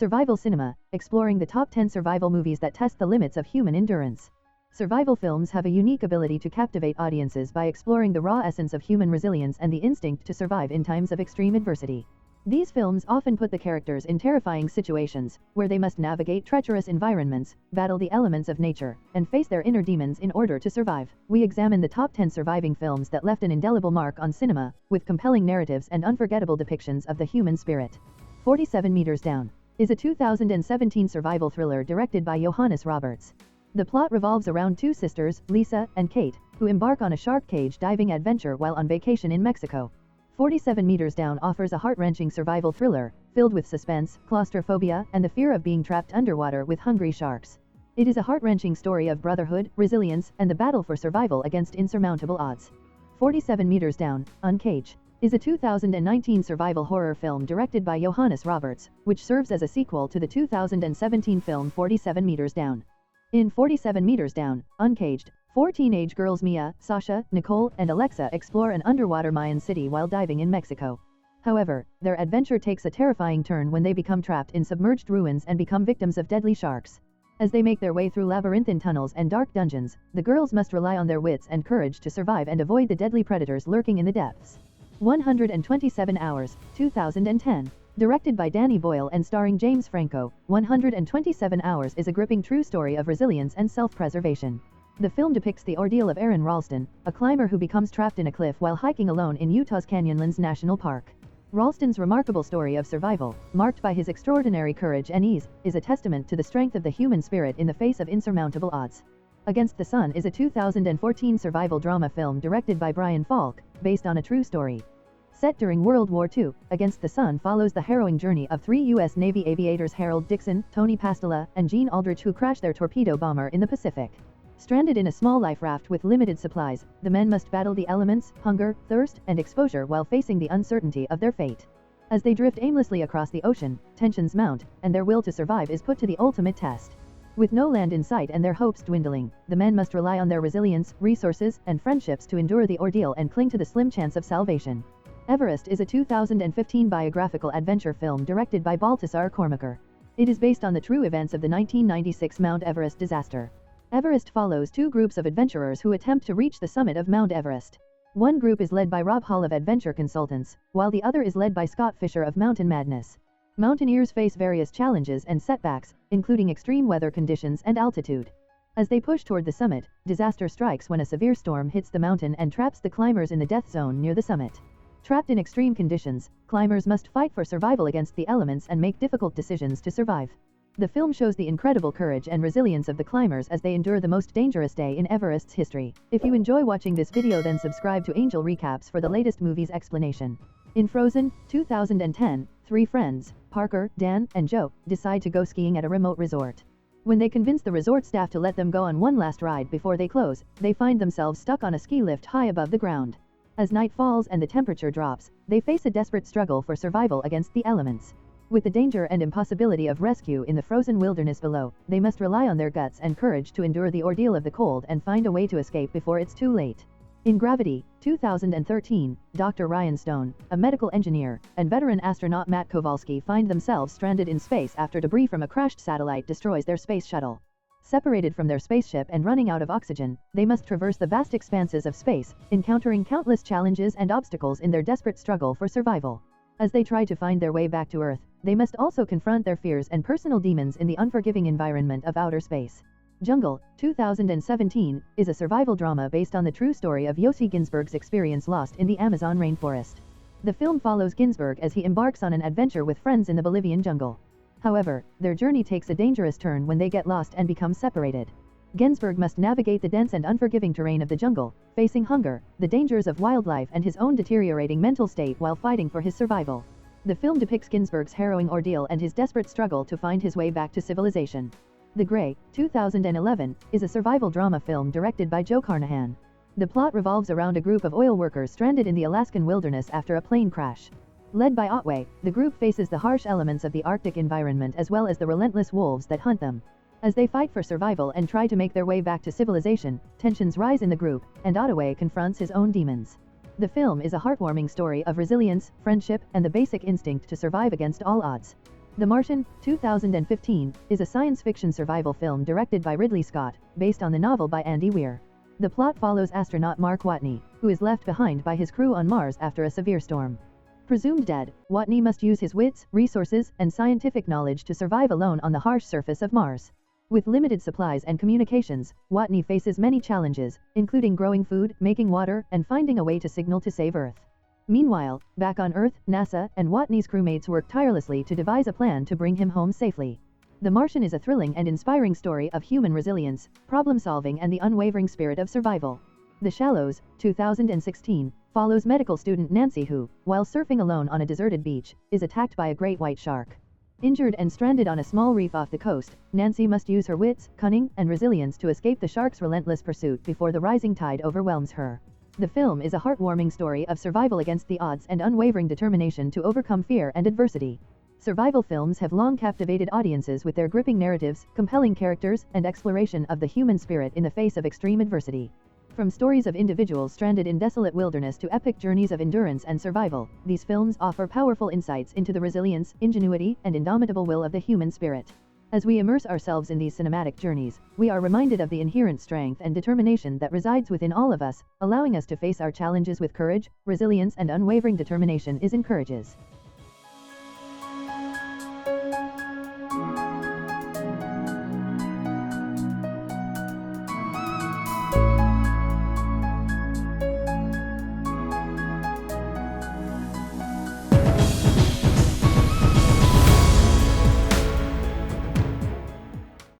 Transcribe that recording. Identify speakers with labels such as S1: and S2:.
S1: Survival cinema, exploring the top 10 survival movies that test the limits of human endurance. Survival films have a unique ability to captivate audiences by exploring the raw essence of human resilience and the instinct to survive in times of extreme adversity. These films often put the characters in terrifying situations, where they must navigate treacherous environments, battle the elements of nature, and face their inner demons in order to survive. We examine the top 10 surviving films that left an indelible mark on cinema, with compelling narratives and unforgettable depictions of the human spirit. 47 Meters Down is a 2017 survival thriller directed by Johannes Roberts. The plot revolves around two sisters, Lisa and Kate, who embark on a shark cage diving adventure while on vacation in Mexico. 47 Meters Down offers a heart-wrenching survival thriller, filled with suspense, claustrophobia, and the fear of being trapped underwater with hungry sharks. It is a heart-wrenching story of brotherhood, resilience, and the battle for survival against insurmountable odds. 47 Meters Down, Uncaged is a 2019 survival horror film directed by Johannes Roberts, which serves as a sequel to the 2017 film 47 Meters Down. In 47 Meters Down, Uncaged, four teenage girls Mia, Sasha, Nicole, and Alexa explore an underwater Mayan city while diving in Mexico. However, their adventure takes a terrifying turn when they become trapped in submerged ruins and become victims of deadly sharks. As they make their way through labyrinthine tunnels and dark dungeons, the girls must rely on their wits and courage to survive and avoid the deadly predators lurking in the depths. 127 Hours, 2010. Directed by Danny Boyle and starring James Franco, 127 Hours is a gripping true story of resilience and self-preservation. The film depicts the ordeal of Aaron Ralston, a climber who becomes trapped in a cliff while hiking alone in Utah's Canyonlands National Park. Ralston's remarkable story of survival, marked by his extraordinary courage and ease, is a testament to the strength of the human spirit in the face of insurmountable odds. Against the Sun is a 2014 survival drama film directed by Brian Falk, based on a true story. Set during World War II, Against the Sun follows the harrowing journey of three U.S. Navy aviators Harold Dixon, Tony Pastella, and Gene Aldrich who crash their torpedo bomber in the Pacific. Stranded in a small life raft with limited supplies, the men must battle the elements, hunger, thirst, and exposure while facing the uncertainty of their fate. As they drift aimlessly across the ocean, tensions mount, and their will to survive is put to the ultimate test. With no land in sight and their hopes dwindling, the men must rely on their resilience, resources, and friendships to endure the ordeal and cling to the slim chance of salvation. Everest is a 2015 biographical adventure film directed by Baltasar Kormaker. It is based on the true events of the 1996 Mount Everest disaster. Everest follows two groups of adventurers who attempt to reach the summit of Mount Everest. One group is led by Rob Hall of Adventure Consultants, while the other is led by Scott Fisher of Mountain Madness. Mountaineers face various challenges and setbacks, including extreme weather conditions and altitude. As they push toward the summit, disaster strikes when a severe storm hits the mountain and traps the climbers in the death zone near the summit. Trapped in extreme conditions, climbers must fight for survival against the elements and make difficult decisions to survive. The film shows the incredible courage and resilience of the climbers as they endure the most dangerous day in Everest's history. If you enjoy watching this video, then subscribe to Angel Recaps for the latest movies explanation. In Frozen, 2010, three friends, Parker, Dan, and Joe, decide to go skiing at a remote resort. When they convince the resort staff to let them go on one last ride before they close, they find themselves stuck on a ski lift high above the ground. As night falls and the temperature drops, they face a desperate struggle for survival against the elements. With the danger and impossibility of rescue in the frozen wilderness below, they must rely on their guts and courage to endure the ordeal of the cold and find a way to escape before it's too late. In Gravity, 2013, Dr. Ryan Stone, a medical engineer, and veteran astronaut Matt Kowalski find themselves stranded in space after debris from a crashed satellite destroys their space shuttle. Separated from their spaceship and running out of oxygen, they must traverse the vast expanses of space, encountering countless challenges and obstacles in their desperate struggle for survival. As they try to find their way back to Earth, they must also confront their fears and personal demons in the unforgiving environment of outer space. Jungle, 2017, is a survival drama based on the true story of Yossi Ginsberg's experience lost in the Amazon rainforest. The film follows Ginsberg as he embarks on an adventure with friends in the Bolivian jungle. However, their journey takes a dangerous turn when they get lost and become separated. Ginsberg must navigate the dense and unforgiving terrain of the jungle, facing hunger, the dangers of wildlife and his own deteriorating mental state while fighting for his survival. The film depicts Ginsberg's harrowing ordeal and his desperate struggle to find his way back to civilization. The Grey, 2011, is a survival drama film directed by Joe Carnahan. The plot revolves around a group of oil workers stranded in the Alaskan wilderness after a plane crash. Led by Otway, the group faces the harsh elements of the Arctic environment as well as the relentless wolves that hunt them. As they fight for survival and try to make their way back to civilization, tensions rise in the group, and Otway confronts his own demons. The film is a heartwarming story of resilience, friendship, and the basic instinct to survive against all odds. The Martian, 2015, is a science fiction survival film directed by Ridley Scott, based on the novel by Andy Weir. The plot follows astronaut Mark Watney, who is left behind by his crew on Mars after a severe storm. Presumed dead, Watney must use his wits, resources, and scientific knowledge to survive alone on the harsh surface of Mars. With limited supplies and communications, Watney faces many challenges, including growing food, making water, and finding a way to signal to save Earth. Meanwhile, back on Earth, NASA and Watney's crewmates work tirelessly to devise a plan to bring him home safely. The Martian is a thrilling and inspiring story of human resilience, problem-solving and the unwavering spirit of survival. The Shallows, 2016, follows medical student Nancy who, while surfing alone on a deserted beach, is attacked by a great white shark. Injured and stranded on a small reef off the coast, Nancy must use her wits, cunning, and resilience to escape the shark's relentless pursuit before the rising tide overwhelms her. The film is a heartwarming story of survival against the odds and unwavering determination to overcome fear and adversity. Survival films have long captivated audiences with their gripping narratives, compelling characters, and exploration of the human spirit in the face of extreme adversity. From stories of individuals stranded in desolate wilderness to epic journeys of endurance and survival, these films offer powerful insights into the resilience, ingenuity, and indomitable will of the human spirit. As we immerse ourselves in these cinematic journeys, we are reminded of the inherent strength and determination that resides within all of us, allowing us to face our challenges with courage, resilience, and unwavering determination is encourages.